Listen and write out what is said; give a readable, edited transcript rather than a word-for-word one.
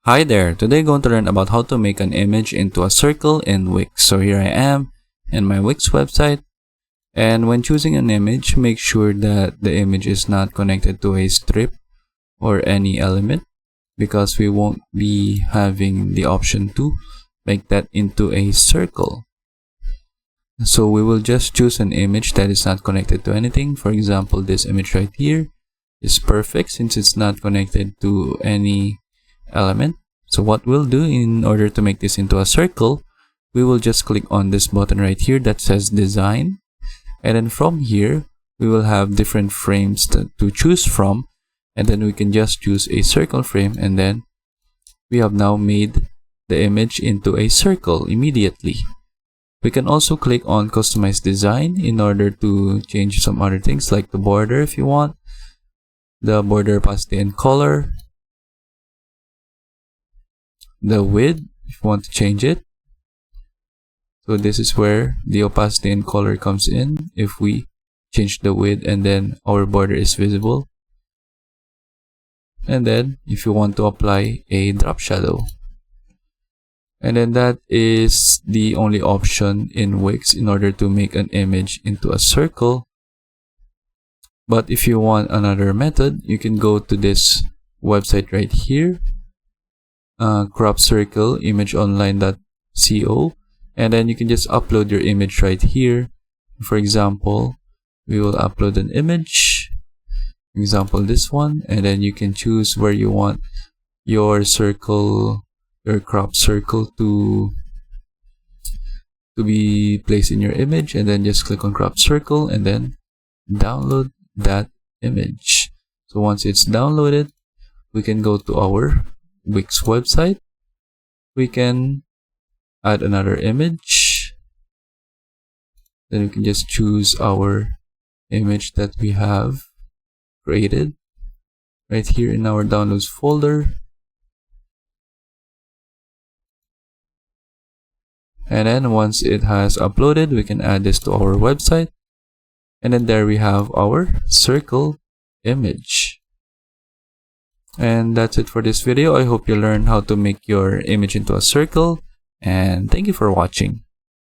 Hi there, today we're going to learn about how to make an image into a circle in Wix. So here I am in my Wix website, and when choosing an image, make sure that the image is not connected to a strip or any element, because we won't be having the option to make that into a circle. So we will just choose an image that is not connected to anything. For example, this image right here is perfect since it's not connected to any element. So what we'll do in order to make this into a circle, we will just click on this button right here that says design, and then from here we will have different frames to choose from, and then we can just choose a circle frame, and then we have now made the image into a circle immediately. We can also click on customize design in order to change some other things like the border if you want, the border opacity and color, the width if you want to change it. So this is where the opacity and color comes in if we change the width and then our border is visible. And then if you want to apply a drop shadow. And then that is the only option in Wix in order to make an image into a circle. But if you want another method, you can go to this website right here, cropcircleimageonline.co, and then you can just upload your image right here. For example, we will upload an image, for example this one, and then you can choose where you want your circle, your crop circle to be placed in your image, and then just click on crop circle and then download that image. So once it's downloaded, we can go to our Wix website. We can add another image, then we can just choose our image that we have created right here in our downloads folder, and then once it has uploaded, we can add this to our website, and then there we have our circle image. And that's it for this video. I hope you learned how to make your image into a circle, and thank you for watching.